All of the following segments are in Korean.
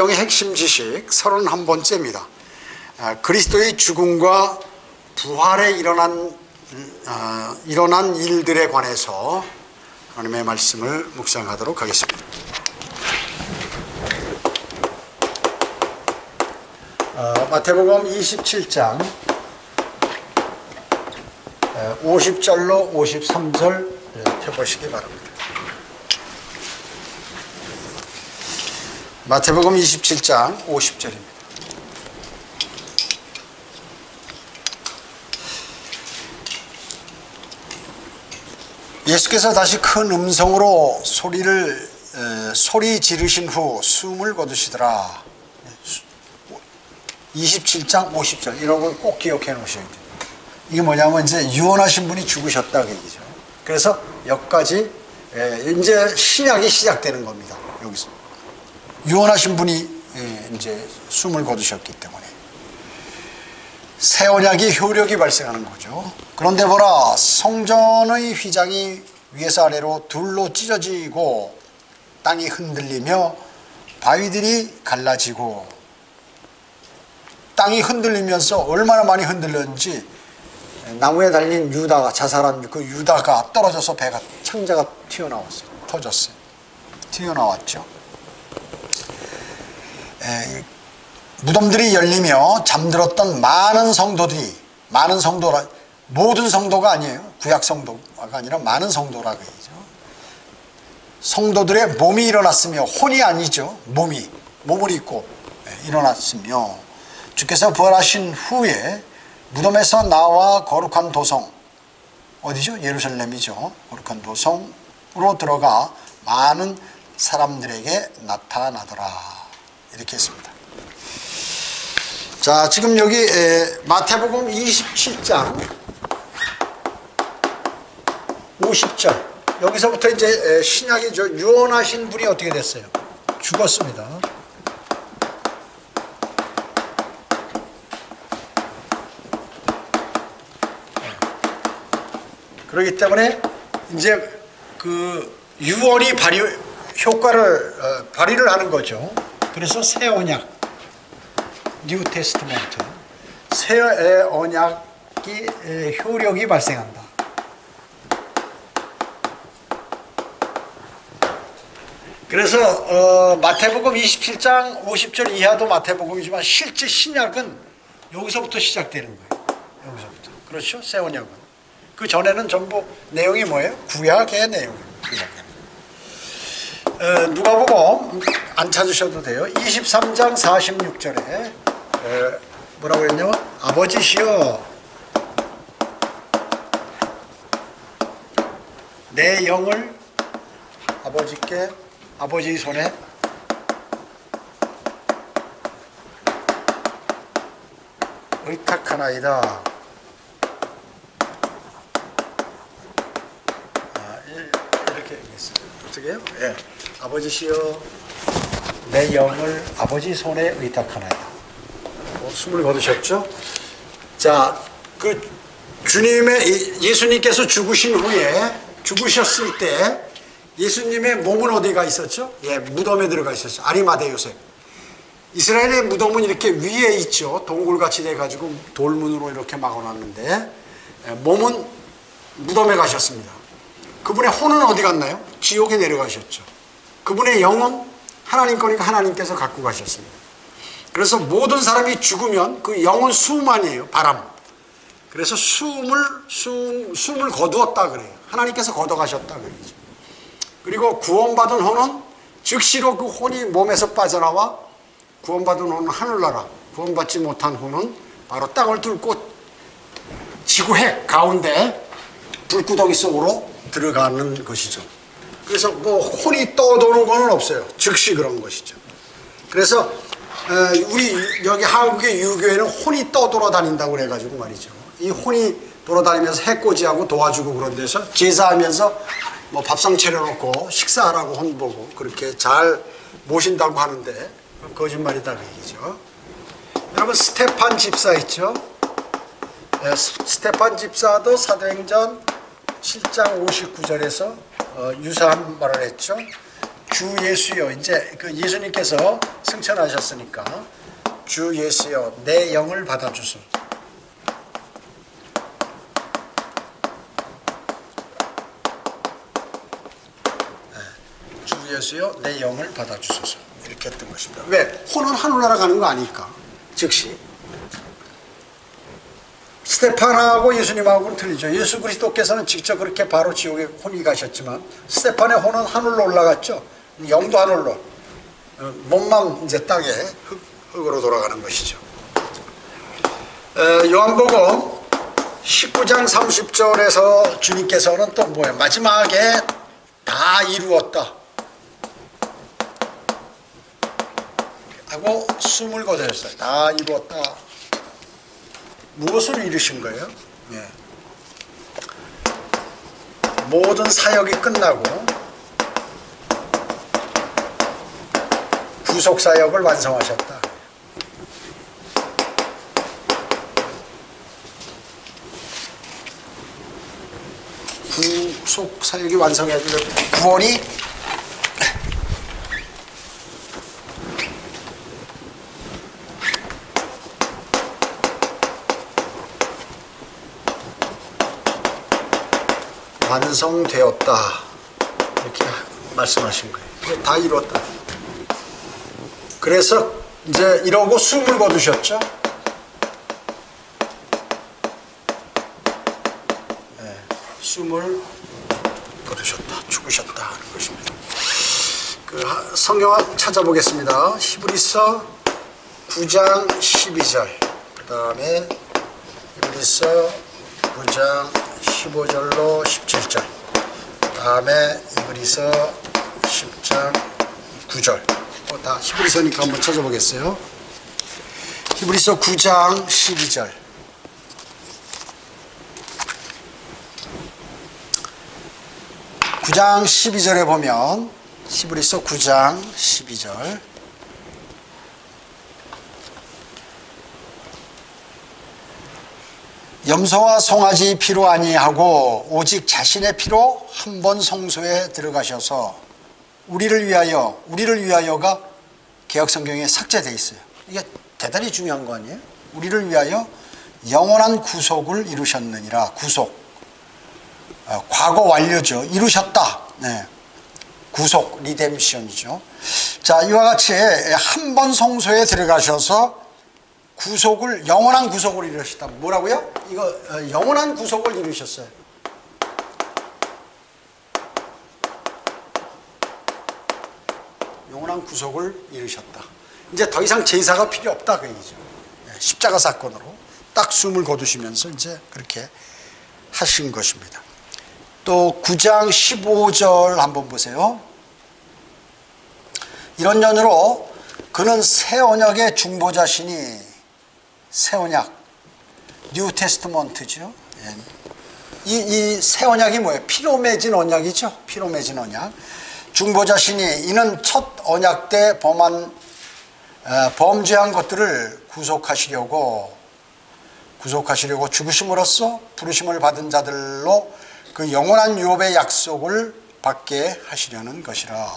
성경의 핵심 지식 31번째입니다. 그리스도의 죽음과 부활에 일어난 일들에 관해서 하나님의 말씀을 묵상하도록 하겠습니다. 마태복음 27장 50절로 53절 펴보시기 바랍니다. 마태복음 27장 50절입니다. 예수께서 다시 큰 음성으로 소리 지르신 후 숨을 거두시더라. 27장 50절 이런 걸 꼭 기억해 놓으셔야 돼요. 이게 뭐냐면 이제 유언하신 분이 죽으셨다 그 얘기죠. 그래서 여기까지 이제 신약이 시작되는 겁니다. 여기서 유언하신 분이 이제 숨을 거두셨기 때문에 새 언약의 효력이 발생하는 거죠. 그런데 보라, 성전의 휘장이 위에서 아래로 둘로 찢어지고 땅이 흔들리며 바위들이 갈라지고, 땅이 흔들리면서 얼마나 많이 흔들렸는지 나무에 달린 유다가, 자살한 그 유다가 떨어져서 배가, 창자가 튀어나왔어요. 터졌어요. 튀어나왔죠. 무덤들이 열리며 잠들었던 많은 성도들이, 모든 성도가 아니에요. 구약 성도가 아니라 많은 성도라고 얘기죠. 성도들의 몸이 일어났으며, 혼이 아니죠. 몸을 입고 일어났으며, 주께서 부활하신 후에 무덤에서 나와 거룩한 도성, 어디죠? 예루살렘이죠. 거룩한 도성으로 들어가 많은 사람들에게 나타나더라. 이렇게 했습니다. 자, 지금 여기 마태복음 27장 50절, 여기서부터 이제 신약이 유언하신 분이 어떻게 됐어요? 죽었습니다. 그렇기 때문에 이제 그 유언이 발휘를 하는 거죠. 그래서 새 언약, 뉴 테스트먼트, 새 언약이 효력이 발생한다. 그래서 마태복음 27장 50절 이하도 마태복음이지만 실제 신약은 여기서부터 시작되는 거예요. 여기서부터. 그렇죠? 새 언약은. 그 전에는 전부 내용이 뭐예요? 구약의 내용입니다. 누가복음 안 찾으셔도 돼요. 23장 46절에 뭐라고 했냐면, 아버지시여 내 영을 아버지께, 아버지의 손에 의탁하나이다. 이렇게 얘기했어요. 어떻게 해요? 예. 아버지시여 내 영을 아버지 손에 의탁하나이다. 숨을 거두셨죠? 자, 그 예수님께서 죽으셨을 때 예수님의 몸은 어디가 있었죠? 예, 무덤에 들어가 있었죠. 아리마대 요셉. 이스라엘의 무덤은 이렇게 위에 있죠. 동굴같이 돼가지고 돌문으로 이렇게 막아놨는데, 몸은 무덤에 가셨습니다. 그분의 혼은 어디 갔나요? 지옥에 내려가셨죠. 그분의 영은 하나님 거니까 하나님께서 갖고 가셨습니다. 그래서 모든 사람이 죽으면 그 영은 수만이에요. 바람. 그래서 숨을 거두었다 그래요. 하나님께서 걷어가셨다 그러죠. 그리고 구원받은 혼은 즉시로 그 혼이 몸에서 빠져나와 구원받은 혼은 하늘나라, 구원받지 못한 혼은 바로 땅을 뚫고 지구핵 가운데 불구덩이 속으로 들어가는 것이죠. 그래서 뭐 혼이 떠도는 건 없어요. 즉시 그런 것이죠. 그래서 우리 여기 한국의 유교에는 혼이 떠돌아다닌다고 그래가지고 말이죠. 이 혼이 돌아다니면서 해코지하고 도와주고 그런 데서 제사하면서 뭐 밥상 차려놓고 식사하라고 혼 보고 그렇게 잘 모신다고 하는데 거짓말이다 그 얘기죠. 여러분 스테판 집사 있죠? 스테판 집사도 사도행전 7장 59절에서 유사한 말을 했죠. 주 예수여, 이제 그 예수님께서 승천하셨으니까 주 예수여 내 영을 받아주소. 주 예수여 내 영을 받아주소서, 이렇게 했던 것입니다. 왜? 혼은 하늘나라 가는 거 아니까. 즉시 스테판하고 예수님하고는 틀리죠. 예수 그리스도께서는 직접 그렇게 바로 지옥에 혼이 가셨지만 스테판의 혼은 하늘로 올라갔죠. 영도 하늘로, 몸만 이제 땅에 흙으로 돌아가는 것이죠. 요한복음 19장 30절에서 주님께서는 또 뭐예요? 마지막에 다 이루었다 하고 숨을 거두셨어요. 다 이루었다. 무엇을 이루신 거예요? 예. 모든 사역이 끝나고 구속사역을 완성하셨다. 구속사역이 완성해지고 구원이 완성되었다, 이렇게 말씀하신 거예요. 이제 다 이루었다. 그래서 이제 이러고 숨을 거두셨죠. 네, 숨을 거두셨다, 죽으셨다 하는 것입니다. 그 성경 찾아보겠습니다. 히브리서 9장 12절, 그 다음에 히브리서 9장 15절로 17절, 다음에 히브리서 10장 9절. 다 히브리서니까 한번 찾아보겠어요. 히브리서 9장 12절. (9장 12절에) 보면 히브리서 9장 12절, 염소와 송아지 피로 아니하고 오직 자신의 피로 한 번 성소에 들어가셔서 우리를 위하여가 개역성경에 삭제되어 있어요. 이게 대단히 중요한 거 아니에요? 우리를 위하여 영원한 구속을 이루셨느니라. 구속, 과거 완료죠. 이루셨다. 네. 구속, 리뎀션이죠. 자, 이와 같이 한 번 성소에 들어가셔서 구속을, 영원한 구속을 이루셨다. 뭐라고요? 이거 영원한 구속을 이루셨어요. 영원한 구속을 이루셨다. 이제 더 이상 제사가 필요 없다, 그 얘기죠. 십자가 사건으로 딱 숨을 거두시면서 이제 그렇게 하신 것입니다. 또 9장 15절 한번 보세요. 이런 년으로 그는 새 언약의 중보자시니, 새 언약, 뉴 테스트먼트죠. 이 새 언약이 뭐예요? 피로 맺은 언약이죠. 피로 맺은 언약. 중보자시니 이는 첫 언약 때 범죄한 것들을 구속하시려고 죽으심으로써 부르심을 받은 자들로 그 영원한 유업의 약속을 받게 하시려는 것이라.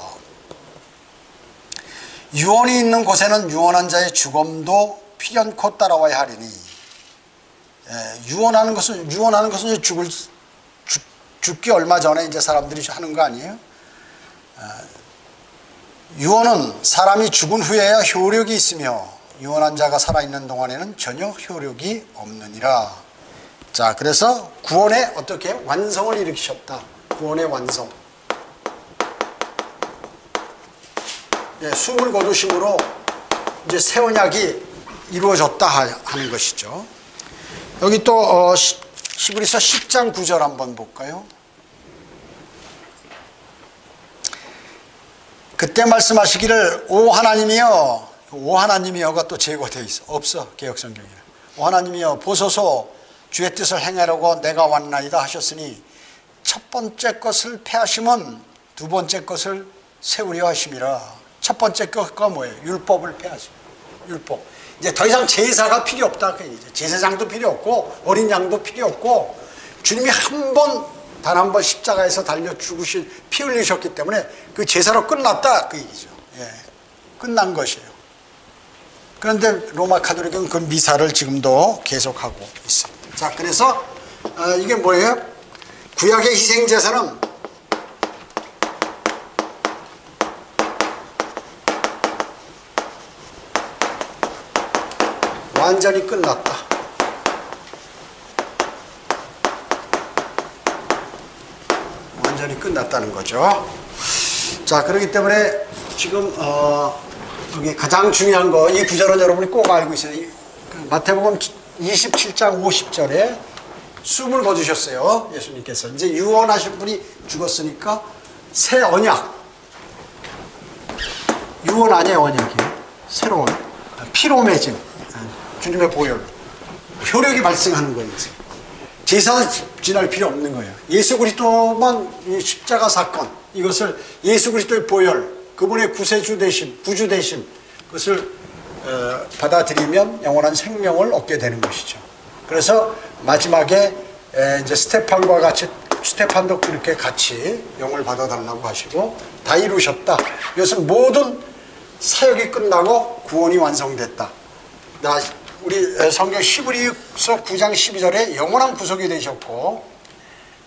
유언이 있는 곳에는 유언한 자의 죽음도 필연코 따라와야 하리니, 유언하는 것은 이제 죽기 얼마 전에 이제 사람들이 하는 거 아니에요? 유언은 사람이 죽은 후에야 효력이 있으며 유언한 자가 살아있는 동안에는 전혀 효력이 없느니라. 자, 그래서 구원의 어떻게 완성을 일으키셨다. 구원의 완성. 숨을 거두심으로 이제 새 언약이 이루어졌다 하는 것이죠. 여기 또 히브리서 10장 9절 한번 볼까요? 그때 말씀하시기를 오 하나님이여, 오 하나님이여가 또 제거되어 있어. 없어, 개역성경에는. 오 하나님이여 보소서 주의 뜻을 행하려고 내가 왔나이다 하셨으니 첫 번째 것을 폐하시면 두 번째 것을 세우려 하심이라. 첫 번째 것가 뭐예요? 율법을 폐하심. 율법. 이제 더 이상 제사가 필요 없다. 제사장도 필요 없고 어린 양도 필요 없고 주님이 한 번 단 한 번 십자가에서 달려 죽으신 피 흘리셨기 때문에 그 제사로 끝났다 그 얘기죠. 예, 끝난 것이에요. 그런데 로마 가톨릭은 그 미사를 지금도 계속하고 있습니다. 자, 그래서 이게 뭐예요? 구약의 희생제사는 완전히 끝났다. 완전히 끝났다는 거죠. 자, 그렇기 때문에 지금 여기 가장 중요한 거, 이 구절은 여러분이 꼭 알고 있어요. 마태복음 27장 50절에 숨을 거두셨어요. 예수님께서. 이제 유언하신 분이 죽었으니까 새 언약. 유언 아니에요, 언약이. 새로운 피로 맺은 주님의 보혈. 효력이 발생하는 거예요. 제사는 지날 필요 없는 거예요. 예수 그리스도만 십자가 사건, 이것을 예수 그리스도의 보혈, 그분의 구세주 되심, 구주 되심, 그것을 받아들이면 영원한 생명을 얻게 되는 것이죠. 그래서 마지막에 이제 스테판과 같이, 스테판도 그렇게 같이 영을 받아달라고 하시고 다 이루셨다. 이것은 모든 사역이 끝나고 구원이 완성됐다. 우리 성경 히브리서 9장 12절에 영원한 구속이 되셨고,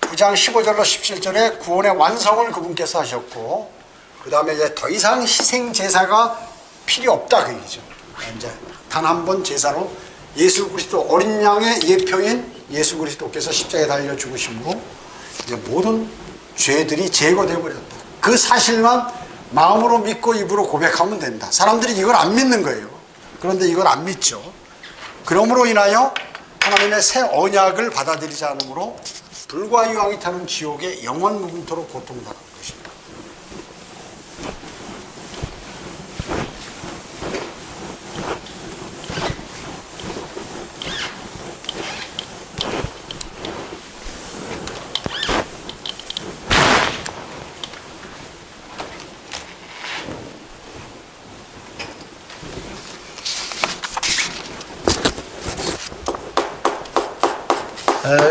9장 15절로 17절에 구원의 완성을 그분께서 하셨고, 그 다음에 이제 더 이상 희생 제사가 필요 없다 그 얘기죠. 이제 단 한 번 제사로 예수 그리스도 어린 양의 예표인 예수 그리스도께서 십자가에 달려 죽으심으로 이제 모든 죄들이 제거되어 버렸다. 그 사실만 마음으로 믿고 입으로 고백하면 된다. 사람들이 이걸 안 믿는 거예요. 그런데 이걸 안 믿죠. 그러므로 인하여 하나님의 새 언약을 받아들이지 않으므로 불과 유황이 타는 지옥에 영원 무분토록 고통당한 것입니다.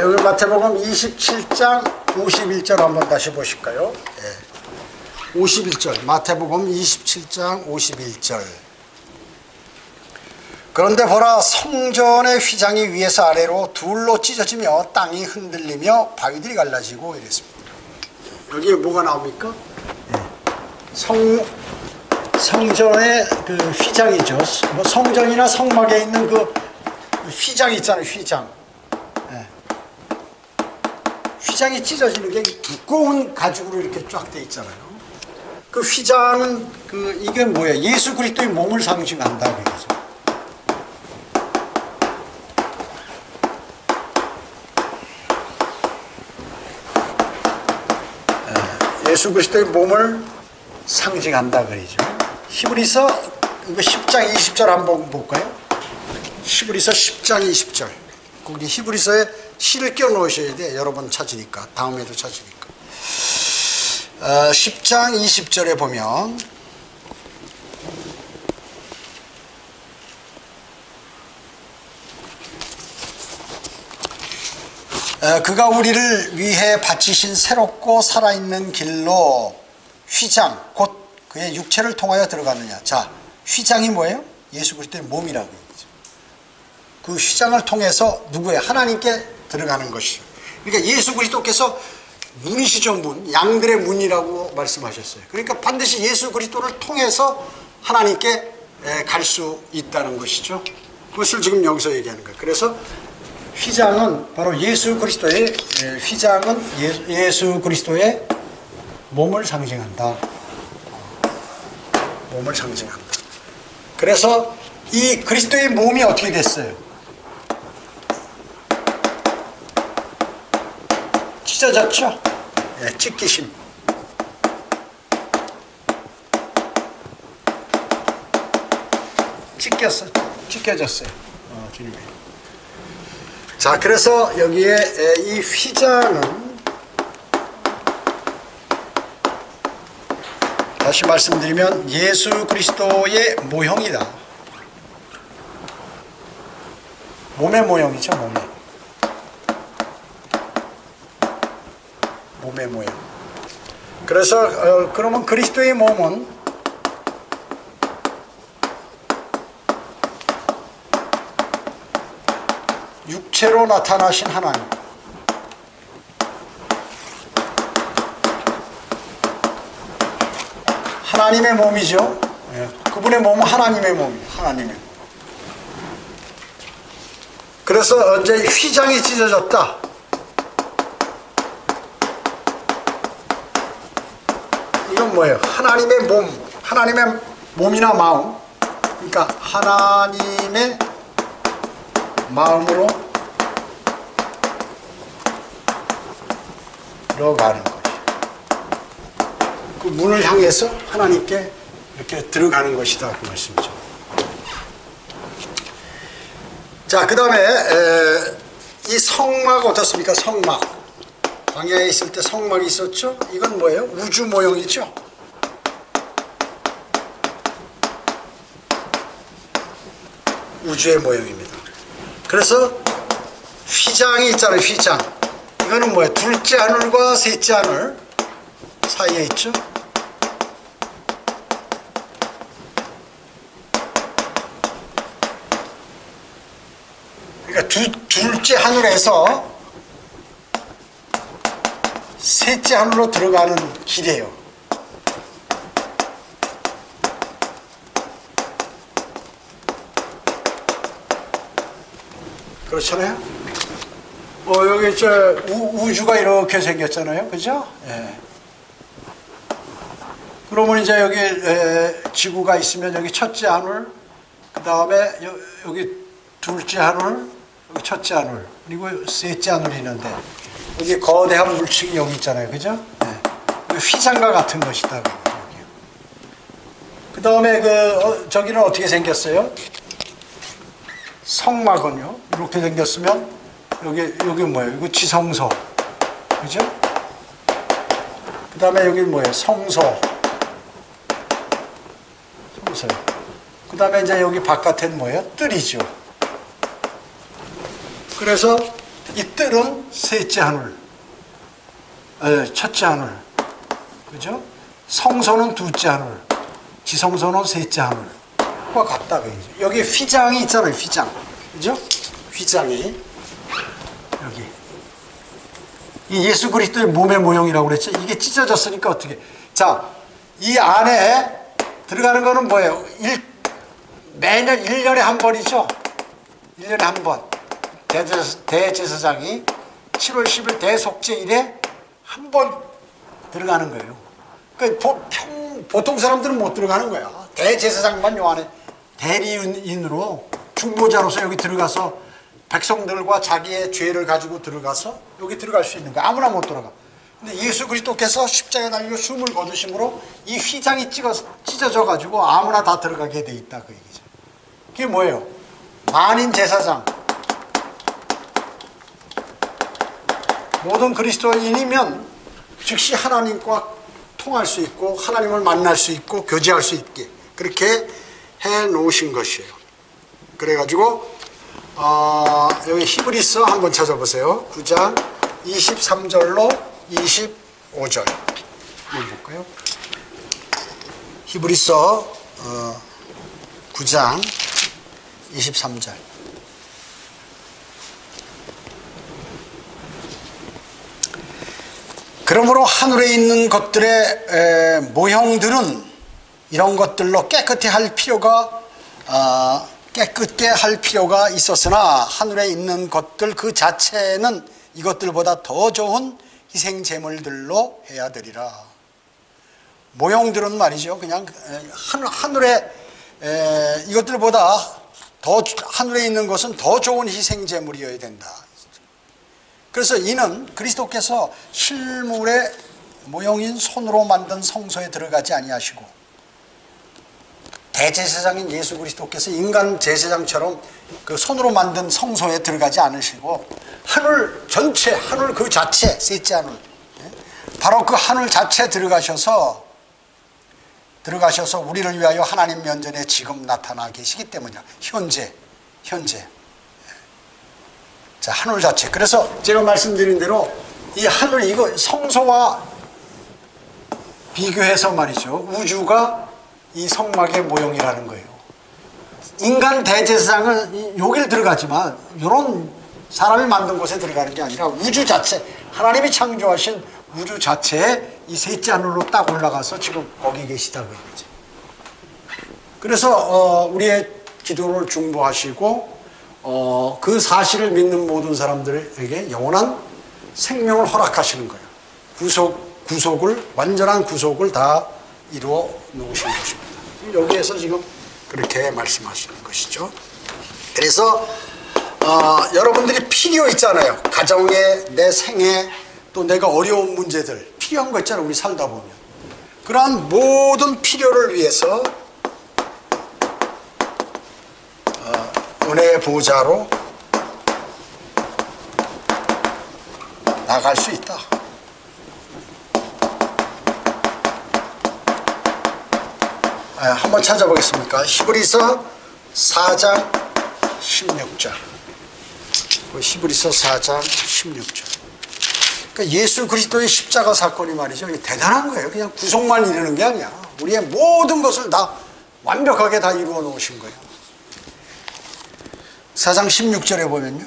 여기 마태복음 27장 51절 한번 다시 보실까요? 51절, 마태복음 27장 51절. 그런데 보라, 성전의 휘장이 위에서 아래로 둘로 찢어지며 땅이 흔들리며 바위들이 갈라지고 이랬습니다. 여기에 뭐가 나옵니까? 성전의 그 휘장이죠. 뭐 성전이나 성막에 있는 그 휘장 있잖아요, 휘장. 휘장이 찢어지는 게 두꺼운 가죽으로 이렇게 쫙 돼 있잖아요. 그 휘장은 이게 뭐예요? 예수 그리스도의 몸을 상징한다 그러죠. 예수 그리스도의 몸을 상징한다 그러죠. 히브리서 10장 20절 한번 볼까요? 히브리서 10장 20절. 거기 히브리서에 시를 끼워 놓으셔야 돼. 여러 번 찾으니까. 다음에도 찾으니까. 10장 20절에 보면 그가 우리를 위해 바치신 새롭고 살아있는 길로 휘장 곧 그의 육체를 통하여 들어가느냐. 자, 휘장이 뭐예요? 예수 그리스도의 몸이라고 얘기죠. 그 휘장을 통해서 누구예요? 하나님께 들어가는 것이죠. 그러니까 예수 그리스도께서 문이시죠, 문. 양들의 문이라고 말씀하셨어요. 그러니까 반드시 예수 그리스도를 통해서 하나님께 갈 수 있다는 것이죠. 그것을 지금 여기서 얘기하는 거예요. 그래서 휘장은 바로 예수 그리스도의 휘장은 예수 그리스도의 몸을 상징한다. 몸을 상징한다. 그래서 이 그리스도의 몸이 어떻게 됐어요? 찢어졌죠? 찢기심. 찢겨졌어요. 주님이. 자, 그래서 여기에 이 휘장은 다시 말씀드리면 예수 그리스도의 모형이다. 몸의 모형이죠, 몸의. 몸의 모양. 그래서 그러면 그리스도의 몸은 육체로 나타나신 하나님, 하나님의 몸이죠. 그분의 몸은 하나님의 몸이에요. 하나님의 몸. 그래서 이제 휘장이 찢어졌다. 이건 뭐예요? 하나님의 몸, 하나님의 몸이나 마음. 그러니까 하나님의 마음으로 들어가는 것이에요. 그 문을 향해서 하나님께 이렇게 들어가는 것이다 그 말씀이죠. 자, 그 다음에 이 성막 어떻습니까? 성막. 광야에 있을 때 성막이 있었죠. 이건 뭐예요? 우주 모형이죠. 우주의 모형입니다. 그래서 휘장이 있잖아요. 휘장. 이거는 뭐예요? 둘째 하늘과 셋째 하늘 사이에 있죠. 그러니까 둘째 하늘에서 셋째 하늘로 들어가는 길이에요. 그렇잖아요. 여기 우주가 이렇게 생겼잖아요. 그죠? 예. 그러면 이제 여기 지구가 있으면 여기 첫째 하늘, 그 다음에 여기 둘째 하늘, 여기 첫째 하늘, 그리고 셋째 하늘이 있는데 여기 거대한 물층이 여기 있잖아요. 그죠? 예. 휘장과 같은 것이다. 그 다음에 저기는 어떻게 생겼어요? 성막은요, 이렇게 생겼으면, 여기 뭐예요? 이거 지성소. 그죠? 그 다음에 여기 뭐예요? 성소. 성소. 그 다음에 이제 여기 바깥에는 뭐예요? 뜰이죠. 그래서 이 뜰은 셋째 하늘, 첫째 하늘. 그죠? 성소는 둘째 하늘, 지성소는 셋째 하늘. 과 같다. 여기 휘장이 있잖아요. 휘장. 그죠? 휘장이 여기 이 예수 그리스도의 몸의 모형이라고 그랬죠. 이게 찢어졌으니까 어떻게? 자, 이 안에 들어가는 거는 뭐예요? 매년 1년에 한 번이죠. 1년에 한 번. 대제사장이 7월 10일 대속죄일에 한 번 들어가는 거예요. 그러니까 보통 사람들은 못 들어가는 거야. 대제사장만 요 안에 대리인으로 중보자로서 여기 들어가서 백성들과 자기의 죄를 가지고 들어가서 여기 들어갈 수 있는 거야. 아무나 못 들어가. 근데 예수 그리스도께서 십자가에 달려 숨을 거두심으로 이 휘장이 찢어져 가지고 아무나 다 들어가게 돼 있다 그 얘기죠. 그게 뭐예요? 만인 제사장. 모든 그리스도인이면 즉시 하나님과 통할 수 있고 하나님을 만날 수 있고 교제할 수 있게 그렇게 해 놓으신 것이에요. 그래가지고 여기 히브리서 한번 찾아보세요. 9장 23절로 25절 한번 볼까요? 히브리서 9장 23절. 그러므로 하늘에 있는 것들의 모형들은 이런 것들로 깨끗게 할 필요가 있었으나 하늘에 있는 것들 그 자체는 이것들보다 더 좋은 희생 제물들로 해야 되리라. 모형들은 말이죠. 그냥 하늘에 이것들보다 더 하늘에 있는 것은 더 좋은 희생 제물이어야 된다. 그래서 이는 그리스도께서 실물의 모형인 손으로 만든 성소에 들어가지 아니하시고 대제사장인 예수 그리스도께서 인간 제사장처럼 그 손으로 만든 성소에 들어가지 않으시고 하늘 전체, 하늘 그 자체, 셋째 하늘, 바로 그 하늘 자체에 들어가셔서 우리를 위하여 하나님 면전에 지금 나타나 계시기 때문이야. 현재. 자, 하늘 자체. 그래서 제가 말씀드린 대로 이 하늘, 이거 성소와 비교해서 말이죠. 우주가 이 성막의 모형이라는 거예요. 인간 대제사장은 여길 들어가지만 이런 사람이 만든 곳에 들어가는 게 아니라 우주 자체, 하나님이 창조하신 우주 자체에 이 셋째 하늘로 딱 올라가서 지금 거기 계시다고 얘기죠. 그래서 우리의 기도를 중보하시고 그 사실을 믿는 모든 사람들에게 영원한 생명을 허락하시는 거예요. 구속을, 완전한 구속을 다 이루어 놓으신 것입니다. 여기에서 지금 그렇게 말씀하시는 것이죠. 그래서 여러분들이 필요 있잖아요. 가정에, 내 생에, 또 내가 어려운 문제들 필요한 거 있잖아요. 우리 살다 보면 그러한 모든 필요를 위해서 은혜의 보좌로 나갈 수 있다. 한번 찾아보겠습니까? 히브리서 4장 16절. 히브리서 4장 16절. 그러니까 예수 그리스도의 십자가 사건이 말이죠. 대단한 거예요. 그냥 구속만 이루는 게 아니야. 우리의 모든 것을 다 완벽하게 다 이루어 놓으신 거예요. 4장 16절에 보면요.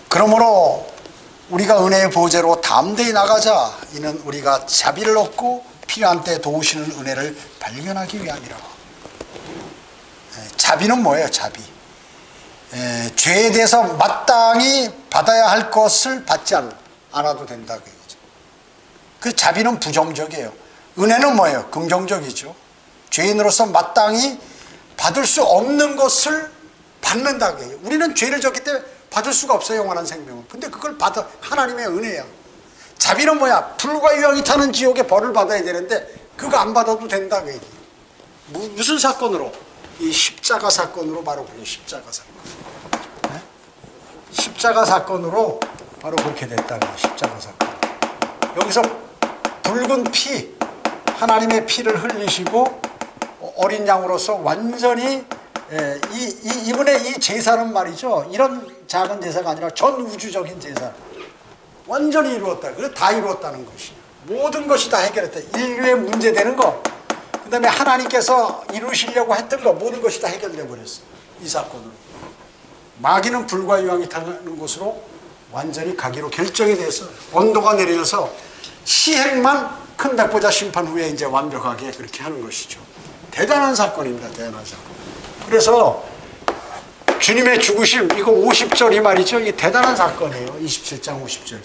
그러므로 우리가 은혜의 보좌로 담대히 나가자. 이는 우리가 자비를 얻고 필요한 때 도우시는 은혜를 발견하기 위함이라. 자비는 뭐예요? 자비. 죄에 대해서 마땅히 받아야 할 것을 받지 않아도 된다고 얘기죠. 그 자비는 부정적이에요. 은혜는 뭐예요? 긍정적이죠. 죄인으로서 마땅히 받을 수 없는 것을 받는다고 해요. 우리는 죄를 졌기 때문에 받을 수가 없어요. 영원한 생명은. 근데 그걸 받아, 하나님의 은혜야. 자비는 뭐야? 불과 유황이 타는 지옥에 벌을 받아야 되는데 그거 안 받아도 된다고 얘기해요. 무슨 사건으로? 이 십자가 사건으로 바로 그래요. 십자가 사건. 네? 십자가 사건으로 바로 그렇게 됐다고 해요. 십자가 사건. 여기서 붉은 피, 하나님의 피를 흘리시고 어린 양으로서 완전히 이분의 이 제사는 말이죠. 이런 작은 제사가 아니라 전 우주적인 제사. 완전히 이루었다. 그래서 다 이루었다는 것이에요. 모든 것이 다 해결했다. 인류의 문제되는 거, 그 다음에 하나님께서 이루시려고 했던 거, 모든 것이 다 해결돼 버렸어요. 이 사건으로. 마귀는 불과 유황이 타는 곳으로 완전히 가기로 결정이 돼서 온도가 내려서 시행만 큰 백보자 심판 후에 이제 완벽하게 그렇게 하는 것이죠. 대단한 사건입니다. 대단한 사건. 그래서 주님의 죽으심, 이거 50절이 말이죠. 이게 대단한 사건이에요. 27장 50절이.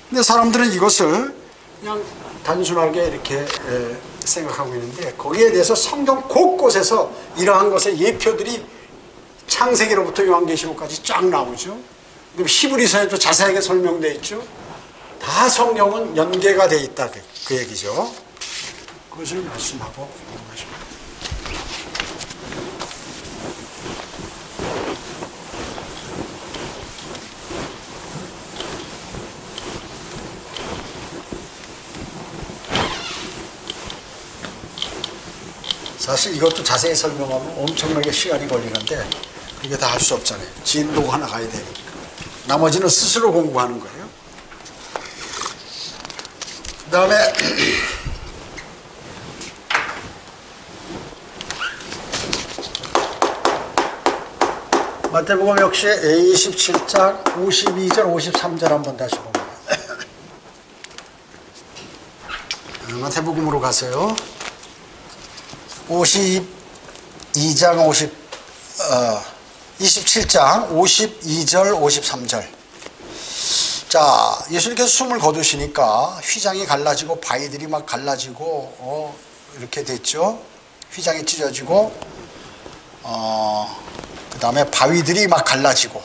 근데 사람들은 이것을 그냥 단순하게 이렇게 생각하고 있는데 거기에 대해서 성경 곳곳에서 이러한 것의 예표들이 창세기로부터 요한계시록까지 쫙 나오죠. 그리고 히브리서에도 자세하게 설명되어 있죠. 다 성경은 연계가 되어 있다. 그 얘기죠. 그것을 말씀하고 있는 것입니다. 사실 이것도 자세히 설명하면 엄청나게 시간이 걸리는데 그게 다 할 수 없잖아요. 진도 하나 가야 되니까. 나머지는 스스로 공부하는 거예요. 그 다음에 마태복음 역시 27장 52절 53절 한번 다시 봅니다. 마태복음으로 가세요. 27장 52절 53절. 자, 예수님께서 숨을 거두시니까 휘장이 갈라지고 바위들이 막 갈라지고 이렇게 됐죠. 휘장이 찢어지고 그 다음에 바위들이 막 갈라지고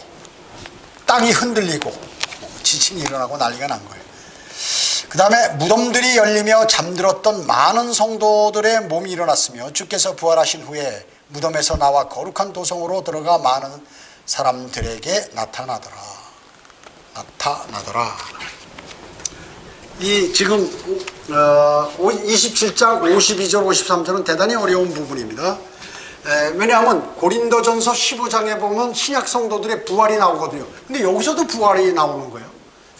땅이 흔들리고 지진이 일어나고 난리가 난 거예요. 그 다음에 무덤들이 열리며 잠들었던 많은 성도들의 몸이 일어났으며 주께서 부활하신 후에 무덤에서 나와 거룩한 도성으로 들어가 많은 사람들에게 나타나더라. 이 지금 27장 52절 53절은 대단히 어려운 부분입니다. 왜냐하면 고린도전서 15장에 보면 신약 성도들의 부활이 나오거든요. 근데 여기서도 부활이 나오는 거예요.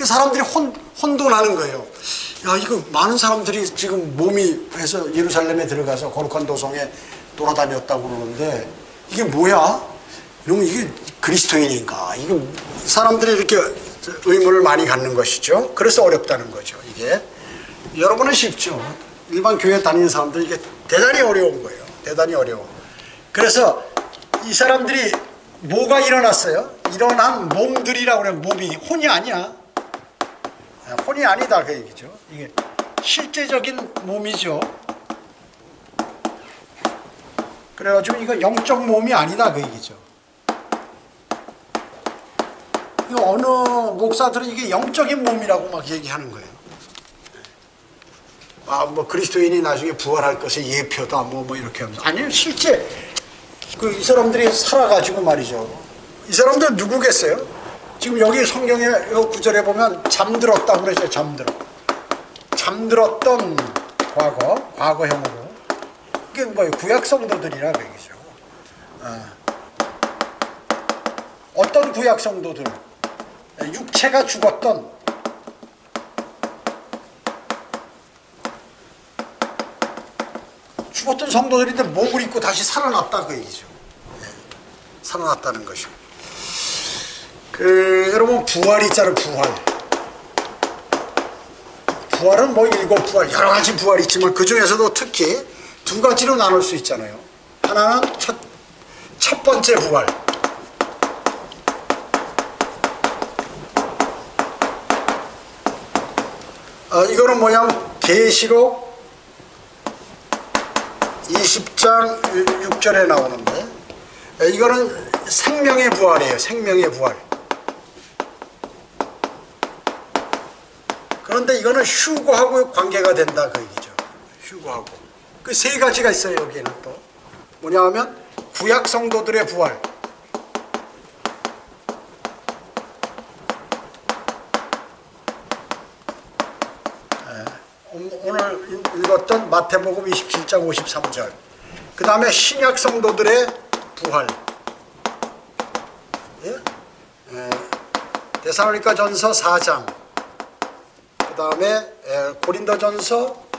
사람들이 혼돈하는 거예요. 야, 이거 많은 사람들이 지금 몸이 해서 예루살렘에 들어가서 거룩한 도성에 돌아다녔다고 그러는데 이게 뭐야? 이러면 이게 그리스도인인가? 이거 사람들이 이렇게 의문을 많이 갖는 것이죠. 그래서 어렵다는 거죠. 이게 여러분은 쉽죠. 일반 교회 다니는 사람들 이게 대단히 어려운 거예요. 대단히 어려워. 그래서 이 사람들이 뭐가 일어났어요? 일어난 몸들이라고 그래요. 몸이 혼이 아니야. 혼이 아니다 그 얘기죠. 이게 실제적인 몸이죠. 그래가지고 이거 영적 몸이 아니다 그 얘기죠. 이거 어느 목사들은 이게 영적인 몸이라고 막 얘기하는 거예요. 아, 뭐 그리스도인이 나중에 부활할 것의 예표다 뭐 이렇게 하면서 아니요, 실제 이 사람들이 살아가지고 말이죠. 이 사람들 누구겠어요? 지금 여기 성경의 이 구절에 보면 잠들었다고 그러죠. 잠들었던 과거형으로. 이게 뭐예요? 구약 성도들이라 그 얘기죠. 어떤 구약 성도들? 육체가 죽었던 성도들인데 몸을 입고 다시 살아났다 그 얘기죠. 살아났다는 것이고. 여러분 부활이 있잖아요. 부활은 뭐 7부활 여러 가지 부활이 있지만 그 중에서도 특히 2가지로 나눌 수 있잖아요. 하나는 첫 번째 부활. 이거는 뭐냐면 계시록 20장 6절에 나오는데 이거는 생명의 부활이에요. 생명의 부활. 그런데 이거는 휴거하고 관계가 된다 그 얘기죠. 휴거하고. 그 3가지가 있어요. 여기에는 또 뭐냐 하면 구약 성도들의 부활, 오늘 읽었던 마태복음 27장 53절, 그 다음에 신약 성도들의 부활, 데살로니가 전서 4장, 그 다음에 고린도전서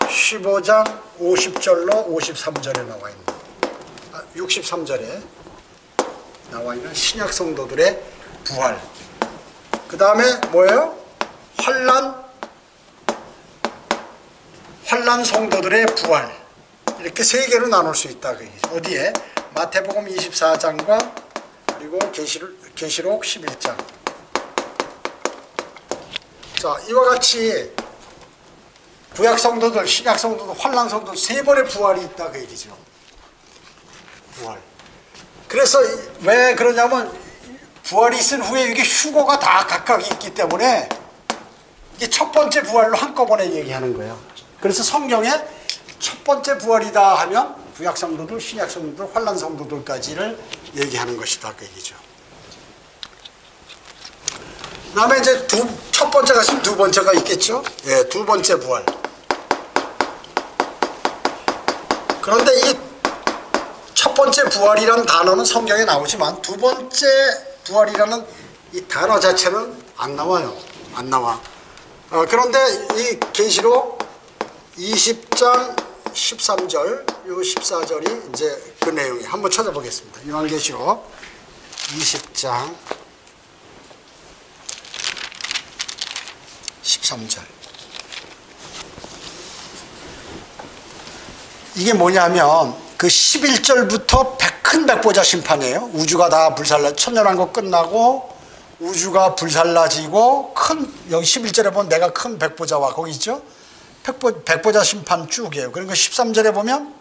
15장 50절로 53절에 나와 있는 63절에 나와 있는 신약 성도들의 부활. 그 다음에 뭐예요? 환난 성도들의 부활. 이렇게 3개로 나눌 수 있다 그 얘기죠. 어디에? 마태복음 24장과 그리고 계시록 11장. 자, 이와 같이 구약 성도들, 신약 성도들, 환난 성도들 3번의 부활이 있다 그 얘기죠. 부활. 그래서 왜 그러냐면 부활이 있은 후에 이게 휴거가 다 각각 있기 때문에 이게 첫 번째 부활로 한꺼번에 얘기하는 거예요. 그래서 성경에 첫 번째 부활이다 하면 구약 성도들, 신약 성도들, 환난 성도들까지를 얘기하는 것이다 그 얘기죠. 그 다음에 이제 첫 번째가 있으면 2번째가 있겠죠. 예, 2번째 부활. 그런데 이 첫 번째 부활이라는 단어는 성경에 나오지만 2번째 부활이라는 이 단어 자체는 안 나와요. 안 나와. 그런데 이 계시록 20장 13절, 요 14절이 이제 그 내용이 한번 찾아보겠습니다. 요한계시록 20장 13절. 이게 뭐냐면 그 11절부터 큰 백보자 심판이에요. 우주가 다 천년왕국 끝나고 우주가 불살라지고 여기 11절에 보면 내가 큰 백보자와 거기 있죠. 백보자 심판 쭉이에요. 그러니까 13절에 보면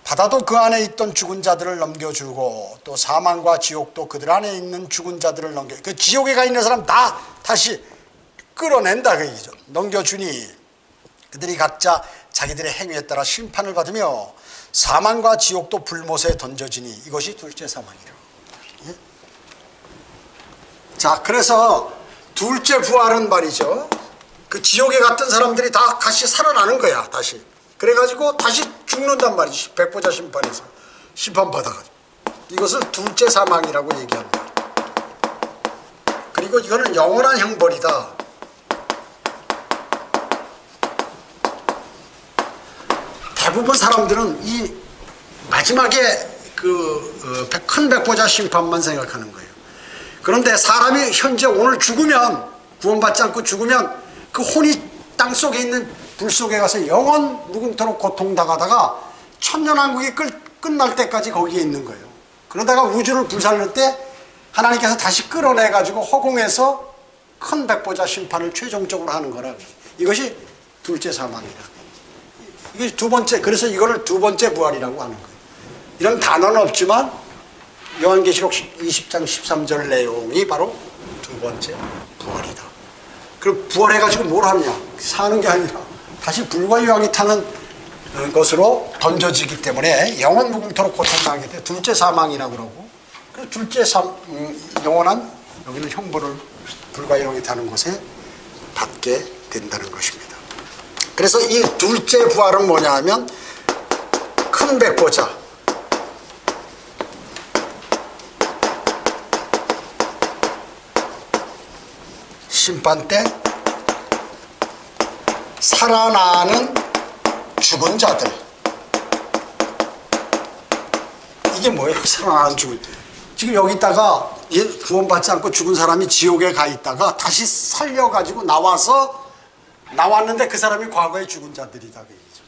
바다도 그 안에 있던 죽은 자들을 넘겨주고 또 사망과 지옥도 그들 안에 있는 죽은 자들을 그 지옥에 가 있는 사람 다 다시 끌어낸다 그 얘기죠. 넘겨주니 그들이 각자 자기들의 행위에 따라 심판을 받으며 사망과 지옥도 불못에 던져지니 이것이 둘째 사망이라. 예? 자, 그래서 둘째 부활은 말이죠. 그 지옥에 갔던 사람들이 다 다시 살아나는 거야. 다시. 그래가지고 다시 죽는단 말이지. 백보자 심판에서 심판받아가지고. 이것을 둘째 사망이라고 얘기합니다. 그리고 이거는 영원한 형벌이다. 대부분 사람들은 이 마지막에 큰 백보자 심판만 생각하는 거예요. 그런데 사람이 현재 오늘 죽으면, 구원받지 않고 죽으면 그 혼이 땅속에 있는 불 속에 가서 영원 무궁토록 고통당하다가 천년왕국이 끝날 때까지 거기에 있는 거예요. 그러다가 우주를 불살릴 때 하나님께서 다시 끌어내가지고 허공에서 큰 백보자 심판을 최종적으로 하는 거라. 이것이 둘째 사망이라. 이게 두 번째, 그래서 이거를 두 번째 부활이라고 하는 거예요. 이런 단어는 없지만 요한계시록 20장 13절 내용이 바로 두 번째 부활이다. 그럼 부활해가지고 뭘 하느냐? 사는 게 아니라 다시 불과 유황이 타는 것으로 던져지기 때문에 영원 무궁토록 고통당하게 돼. 둘째 사망이라고 그러고, 그 둘째 영원한 여기는 형벌을 불과 유황이 타는 곳에 받게 된다는 것입니다. 그래서 이 둘째 부활은 뭐냐 하면 큰 백보자, 심판 때 살아나는 죽은 자들. 이게 뭐예요? 살아나는 죽은. 지금 여기다가 구원받지 않고 죽은 사람이 지옥에 가 있다가 다시 살려가지고 나왔는데 그 사람이 과거에 죽은 자들이다. 그 얘기죠.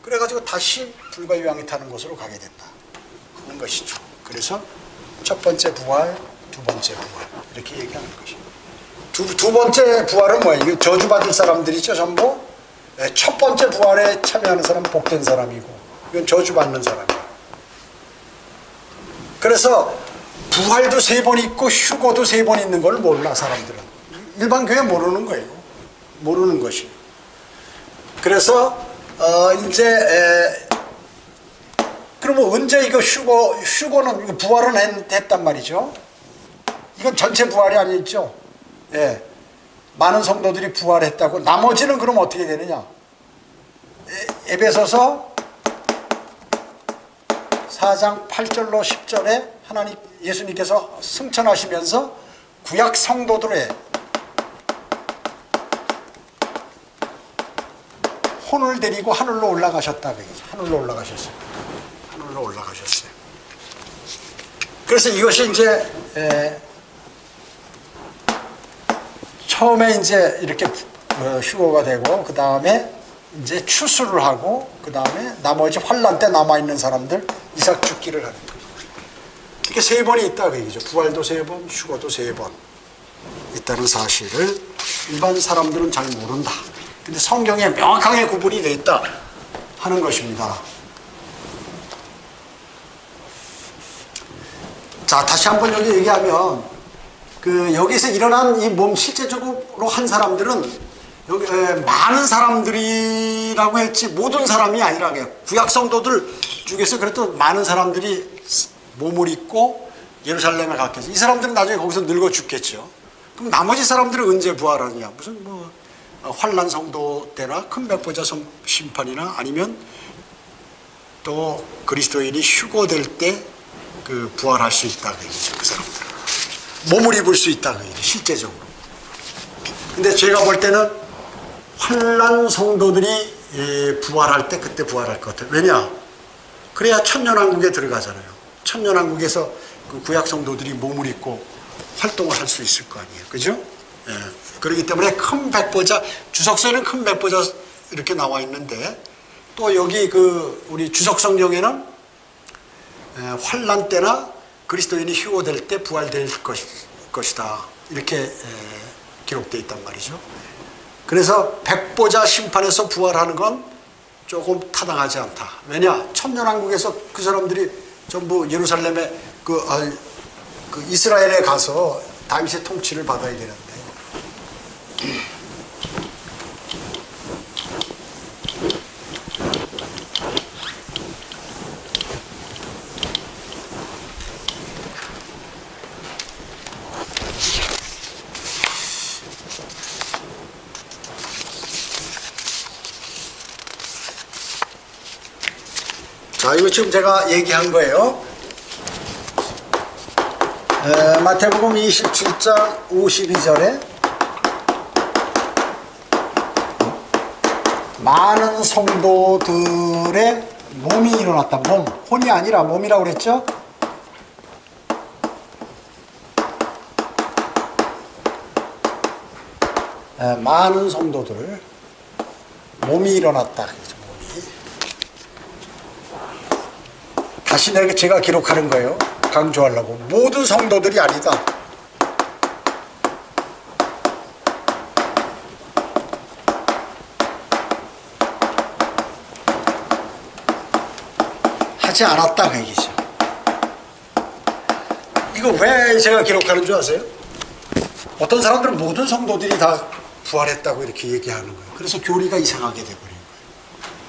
그래가지고 다시 불과 유황이 타는 곳으로 가게 된다. 그런 것이죠. 그래서 첫 번째 부활, 두 번째 부활 이렇게 얘기하는 것입니다. 두 번째 부활은 뭐예요? 이거 저주받을 사람들이죠, 전부. 첫 번째 부활에 참여하는 사람은 복된 사람이고, 이건 저주받는 사람이에요. 그래서 부활도 3번 있고 휴거도 3번 있는 걸 몰라, 사람들은. 일반 교회 모르는 거예요. 모르는 것이. 그래서 그러면 언제 이거 휴거는 이거 부활은 했단 말이죠. 이건 전체 부활이 아니죠. 예, 많은 성도들이 부활했다고. 나머지는 그럼 어떻게 되느냐? 에베소서 4장 8절로 10절에 예수님께서 승천하시면서 구약 성도들의 혼을 데리고 하늘로 올라가셨다. 하늘로 올라가셨어요. 하늘로 올라가셨어요. 그래서 이것이 이제 처음에 이제 이렇게 휴거가 되고, 그 다음에 이제 추수를 하고, 그 다음에 나머지 환란 때 남아있는 사람들 이삭 죽기를 하는 거예요. 이렇게 3번이 있다 그 얘기죠. 부활도 3번, 휴거도 3번 있다는 사실을 일반 사람들은 잘 모른다. 근데 성경에 명확하게 구분이 되어 있다 하는 것입니다. 자, 다시 한번 여기 얘기하면 여기서 일어난 이 몸 실제적으로 한 사람들은 여기 많은 사람들이라고 했지 모든 사람이 아니라 구약 성도들 중에서 그래도 많은 사람들이 몸을 입고 예루살렘에 갔겠죠. 이 사람들은 나중에 거기서 늙어 죽겠죠. 그럼 나머지 사람들은 언제 부활하느냐? 무슨 환란 성도 때나 큰 백보자 심판이나 아니면 또 그리스도인이 휴거될 때 부활할 수 있다 그 얘기죠. 그 사람들은 몸을 입을 수 있다 그 얘기죠. 실제적으로. 근데 제가 볼 때는 환란 성도들이 부활할 때 그때 부활할 것 같아요. 왜냐? 그래야 천년왕국에 들어가잖아요. 천년왕국에서 그 구약 성도들이 몸을 입고 활동을 할 수 있을 거 아니에요. 그죠? 예. 그렇기 때문에 큰 백보자, 주석서에는 큰 백보자 이렇게 나와 있는데, 또 여기 우리 주석 성경에는 환란 때나 그리스도인이 휴거될 때 부활될 것이다 이렇게 기록되어 있단 말이죠. 그래서 백보자 심판에서 부활하는 건 조금 타당하지 않다. 왜냐? 천년왕국에서 그 사람들이 전부 예루살렘에 이스라엘에 가서 다윗의 통치를 받아야 되는데, 자, 이거 지금 제가 얘기한 거예요. 마태복음 27장 52절에 많은 성도들의 몸이 일어났다. 몸, 혼이 아니라 몸이라고 그랬죠? 많은 성도들 몸이 일어났다. 몸이. 다시 제가 기록하는 거예요. 강조하려고. 모든 성도들이 아니다. 하지 않았다 그 얘기죠. 이거 왜 제가 기록하는 줄 아세요? 어떤 사람들은 모든 성도들이 다 부활했다고 이렇게 얘기하는 거예요. 그래서 교리가 이상하게 돼버린 거예요.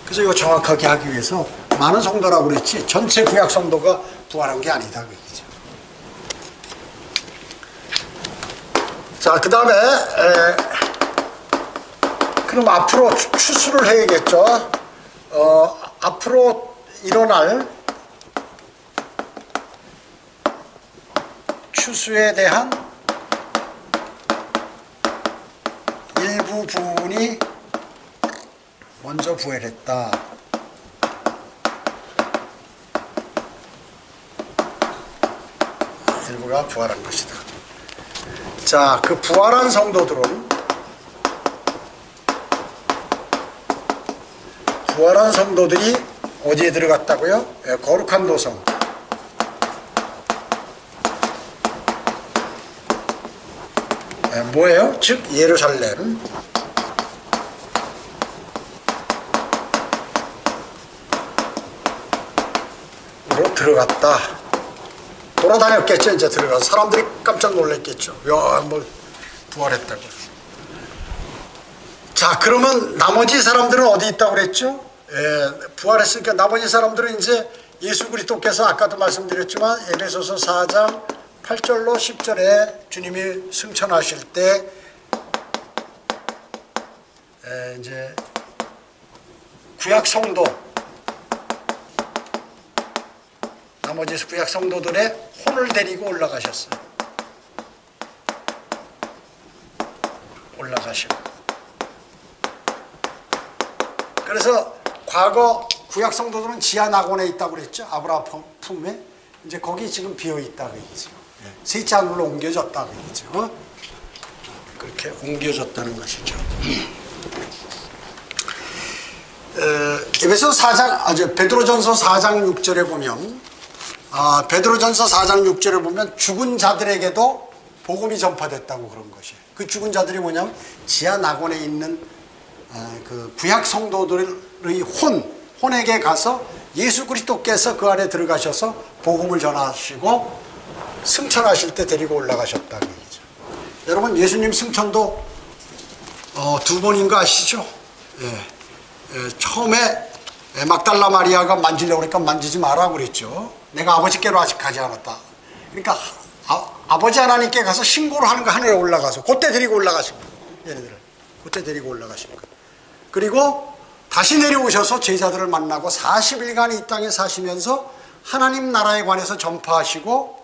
그래서 이거 정확하게 하기 위해서 많은 성도라고 그랬지 전체 구약 성도가 부활한 게 아니다 그 얘기죠. 자, 그 다음에 그럼 앞으로 추수를 해야겠죠. 앞으로 일어날 추수에 대한 일부 부분이 먼저 부활했다. 일부가 부활한 것이다. 자, 그 부활한 성도들은 부활한 성도들이 어디에 들어갔다고요? 거룩한 도성. 뭐예요? 즉 예루살렘으로 들어갔다. 돌아다녔겠죠. 이제 들어가서 사람들이 깜짝 놀랐겠죠. 야, 뭐 부활했다고. 자, 그러면 나머지 사람들은 어디 있다고 그랬죠? 부활했으니까 나머지 사람들은 이제 예수 그리스도께서 아까도 말씀드렸지만 에베소서 4장 8절로 10절에 주님이 승천하실 때 이제 구약 성도, 나머지 구약 성도들의 혼을 데리고 올라가셨어요. 올라가시고. 그래서 과거 구약 성도들은 지하 낙원에 있다고 그랬죠. 아브라함 품에. 이제 거기 지금 비어 있다고 얘기죠. 셋째 하늘로 옮겨졌다고 얘기죠. 그렇게 옮겨졌다는 것이죠. 에베소 4장, 베드로전서 4장 6절에 보면, 베드로전서 4장 6절에 보면 죽은 자들에게도 복음이 전파됐다고 그런 것이에요. 그 죽은 자들이 뭐냐면 지하 낙원에 있는 그 구약 성도들의 혼에게 가서 예수 그리스도께서 그 안에 들어가셔서 복음을 전하시고 승천하실 때 데리고 올라가셨다는 얘기죠. 여러분, 예수님 승천도 두 번인 거 아시죠? 처음에 막달라 마리아가 만지려고 그러니까 만지지 마라 그랬죠. 내가 아버지께로 아직 가지 않았다. 그러니까 아버지 하나님께 가서 신고를 하는 거, 하늘에 올라가서 그때 데리고 올라가신 거예요. 얘네들을 그때 데리고 오신 거예요. 그리고 다시 내려오셔서 제자들을 만나고 40일간 이 땅에 사시면서 하나님 나라에 관해서 전파하시고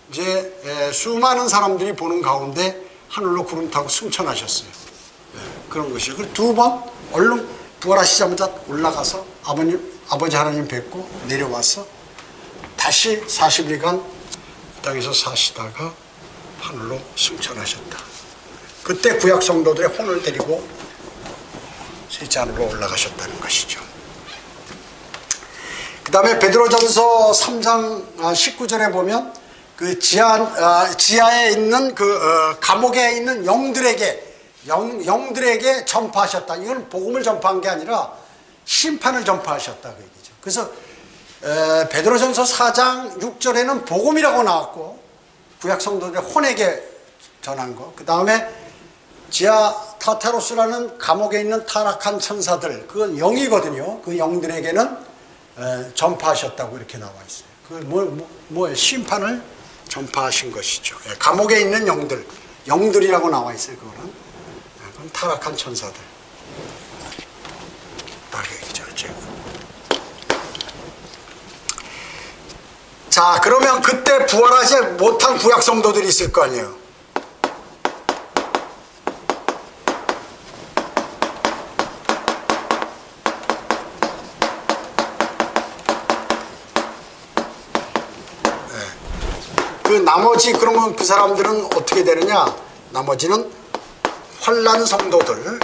이제 수많은 사람들이 보는 가운데 하늘로 구름 타고 승천하셨어요. 그런 것이죠. 그리고 두 번 얼른 부활하시자마자 올라가서 아버지 하나님 뵙고 내려와서 다시 40일간 땅에서 사시다가 하늘로 승천하셨다. 그때 구약 성도들의 혼을 데리고 셋째 하늘로 올라가셨다는 것이죠. 그 다음에 베드로전서 3장 19절에 보면 그 지하에 있는 그 감옥에 있는 영들에게 전파하셨다. 이건 복음을 전파한 게 아니라 심판을 전파하셨다 그 얘기죠. 그래서 베드로전서 4장 6절에는 복음이라고 나왔고 구약 성도들의 혼에게 전한 거. 그 다음에 지하 타타로스라는 감옥에 있는 타락한 천사들, 그건 영이거든요. 그 영들에게는 전파하셨다고 이렇게 나와 있어요. 그 뭐예요? 심판을 전파하신 것이죠. 감옥에 있는 영들이라고 나와 있어요. 그건 타락한 천사들. 딱 얘기죠. 그죠? 자, 그러면 그때 부활하지 못한 구약 성도들이 있을 거 아니에요. 그 나머지 그러면 그 사람들은 어떻게 되느냐? 나머지는 환난 성도들이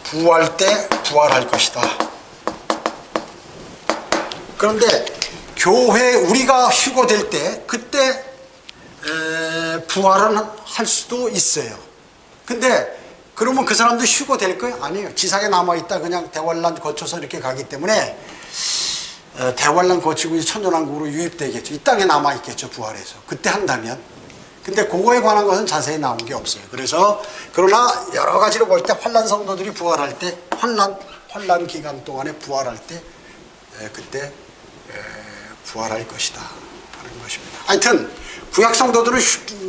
부활 때 부활할 것이다. 그런데 교회 우리가 휴거될 때 그때 부활은 할 수도 있어요. 근데 그러면 그 사람도 휴거될 거예요? 아니에요. 지상에 남아있다 그냥 대환란 거쳐서 이렇게 가기 때문에 대환란 거치고 천년왕국으로 유입되겠죠. 이 땅에 남아있겠죠. 부활해서 그때 한다면. 근데 그거에 관한 것은 자세히 나온 게 없어요. 그래서 그러나 여러 가지로 볼 때 환난 성도들이 부활할 때 환난 기간 동안에 부활할 때 그때 부활할 것이다 하는 것입니다. 하여튼 구약 성도들은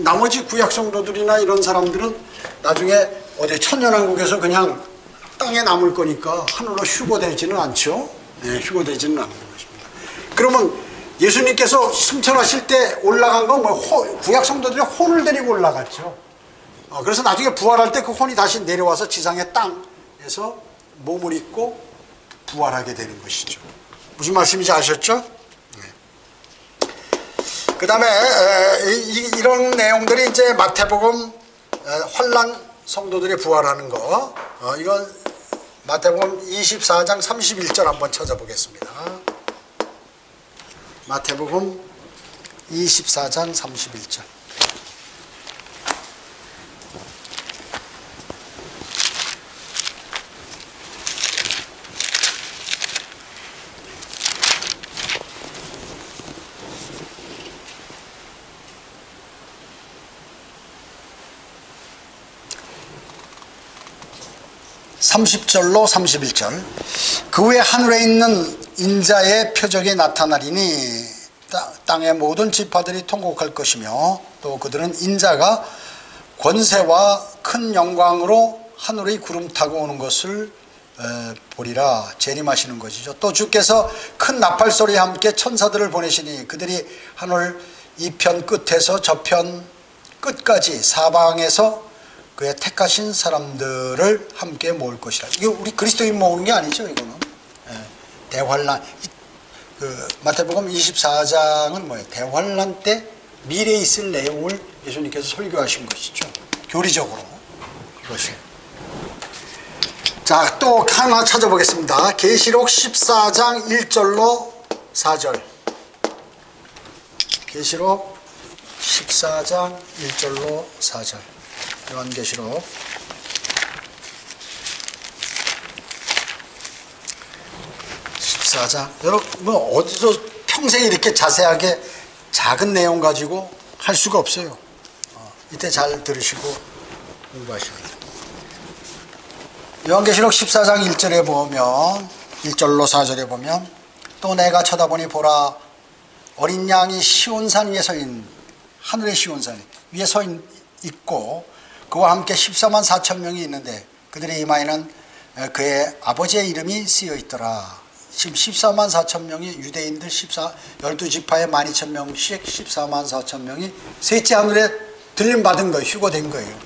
나머지 구약 성도들이나 이런 사람들은 나중에 어디 천년왕국에서 그냥 땅에 남을 거니까 하늘로 휴거되지는 않죠. 휴거되지는 않는 것입니다. 그러면 예수님께서 승천하실 때 올라간 건 구약 성도들이 혼을 데리고 올라갔죠. 그래서 나중에 부활할 때 그 혼이 다시 내려와서 지상의 땅에서 몸을 입고 부활하게 되는 것이죠. 무슨 말씀인지 아셨죠? 그 다음에 이런 내용들이 이제 마태복음 환난 성도들이 부활하는 거, 이건 마태복음 24장 31절 한번 찾아보겠습니다. 마태복음 24장 31절. (30절로) (31절) 그 후에 하늘에 있는 인자의 표적이 나타나리니 땅의 모든 지파들이 통곡할 것이며 또 그들은 인자가 권세와 큰 영광으로 하늘의 구름 타고 오는 것을 보리라. 재림하시는 것이죠. 또 주께서 큰 나팔 소리와 함께 천사들을 보내시니 그들이 하늘 이편 끝에서 저편 끝까지 사방에서 그의 택하신 사람들을 함께 모을 것이라. 이게 우리 그리스도인 모으는 게 아니죠. 이거는 대환란. 마태복음 24장은 뭐예요? 대환란 때 미래에 있을 내용을 예수님께서 설교하신 것이죠. 교리적으로 그것이에요. 자, 또 하나 찾아보겠습니다. 계시록 14장 1절로 4절. 계시록 14장 1절로 4절. 요한계시록 14장. 여러분 어디서 평생 이렇게 자세하게 작은 내용 가지고 할 수가 없어요. 이때 잘 들으시고 공부하셔야 돼요. 요한계시록 14장 1절에 보면 1절로 4절에 보면 또 내가 쳐다보니 보라 어린 양이 시온산 위에 서 있는 하늘의 시온산 위에 서 있고 그와 함께 14만 4천 명이 있는데 그들의 이마에는 그의 아버지의 이름이 쓰여 있더라. 지금 14만 4천 명이 유대인들 12지파에 12,000명씩 14만 4천 명이 셋째 하늘에 들림받은 거예요. 휴거된 거예요.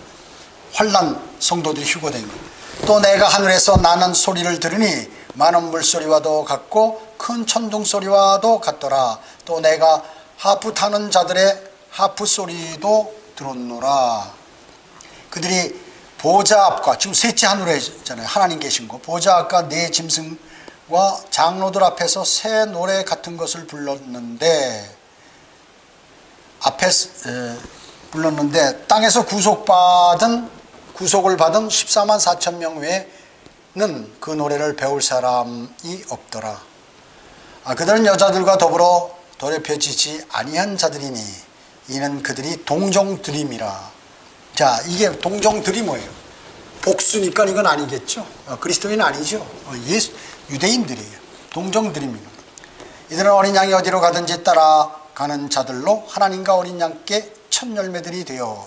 환난 성도들이 휴거된 거예요. 또 내가 하늘에서 나는 소리를 들으니 많은 물소리와도 같고 큰 천둥 소리와도 같더라. 또 내가 하프 타는 자들의 하프 소리도 들었노라. 그들이 보좌 앞과 지금 셋째 하늘에 있잖아요. 하나님 계신 거. 보좌 앞과 네 짐승과 장로들 앞에서 새 노래 같은 것을 불렀는데 땅에서 구속을 받은 14만 4천 명 외에는 그 노래를 배울 사람이 없더라. 그들은 여자들과 더불어 더럽혀지지 아니한 자들이니 이는 그들이 동정드림이라. 자, 이게 동정들이 뭐예요? 복수니까 이건 아니겠죠. 그리스도인은 아니죠. 유대인들이에요. 동정들입니다. 이들은 어린 양이 어디로 가든지 따라가는 자들로 하나님과 어린 양께 첫 열매들이 되어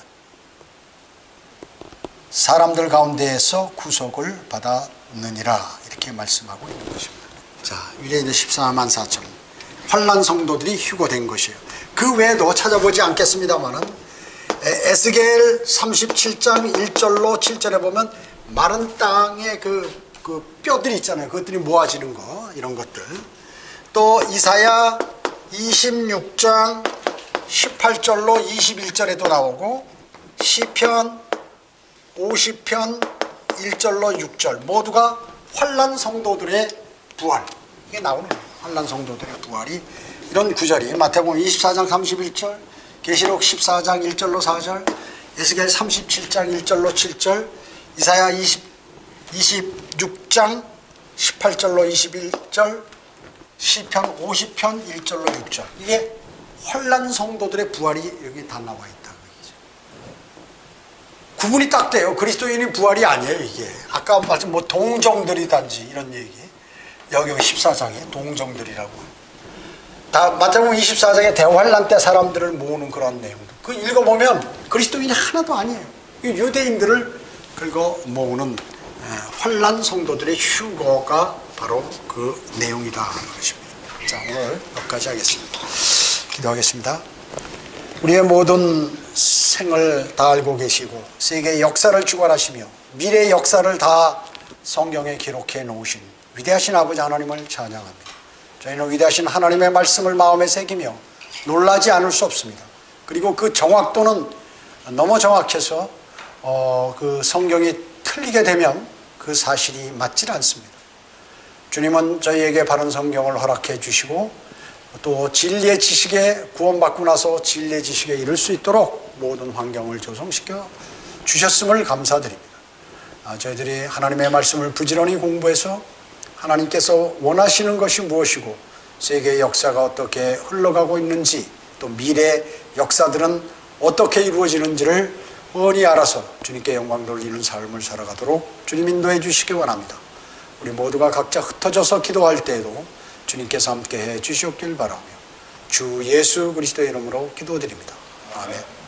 사람들 가운데에서 구속을 받았느니라 이렇게 말씀하고 있는 것입니다. 자, 유대인들 14만 4천 환난 성도들이 휴거된 것이에요. 그 외에도 찾아보지 않겠습니다만은 에스겔 37장 1절로 7절에 보면 마른 땅에 그 뼈들이 있잖아요. 그것들이 모아지는 거 이런 것들. 또 이사야 26장 18절로 21절에도 나오고 시편 50편 1절로 6절 모두가 환난 성도들의 부활 이게 나오는 거예요. 환난 성도들의 부활이 이런 구절이 마태복음 24장 31절 계시록 14장 1절로 4절 에스겔 37장 1절로 7절 이사야 26장 18절로 21절 시편 50편 1절로 6절 이게 환난 성도들의 부활이 여기 다 나와 있다. 구분이 딱 돼요. 그리스도인이 부활이 아니에요. 이게 아까 말씀 뭐 동정들이단지 이런 얘기 여기 14장에 동정들이라고 다 마태복음 24장에 대환란 때 사람들을 모으는 그런 내용들 그 읽어보면 그리스도인이 하나도 아니에요. 유대인들을 긁어 모으는 환난 성도들의 휴거가 바로 그 내용이다 하는 것입니다. 자, 오늘 여기까지 하겠습니다. 기도하겠습니다. 우리의 모든 생을 다 알고 계시고 세계의 역사를 주관하시며 미래의 역사를 다 성경에 기록해 놓으신 위대하신 아버지 하나님을 찬양합니다. 저희는 위대하신 하나님의 말씀을 마음에 새기며 놀라지 않을 수 없습니다. 그리고 그 정확도는 너무 정확해서 그 성경이 틀리게 되면 그 사실이 맞질 않습니다. 주님은 저희에게 바른 성경을 허락해 주시고 또 진리의 지식에 구원받고 나서 진리의 지식에 이를 수 있도록 모든 환경을 조성시켜 주셨음을 감사드립니다. 저희들이 하나님의 말씀을 부지런히 공부해서 하나님께서 원하시는 것이 무엇이고 세계의 역사가 어떻게 흘러가고 있는지 또 미래 역사들은 어떻게 이루어지는지를 뻔히 알아서 주님께 영광 돌리는 삶을 살아가도록 주님 인도해 주시기 원합니다. 우리 모두가 각자 흩어져서 기도할 때에도 주님께서 함께해 주시옵길 바라며 주 예수 그리스도의 이름으로 기도드립니다. 아멘.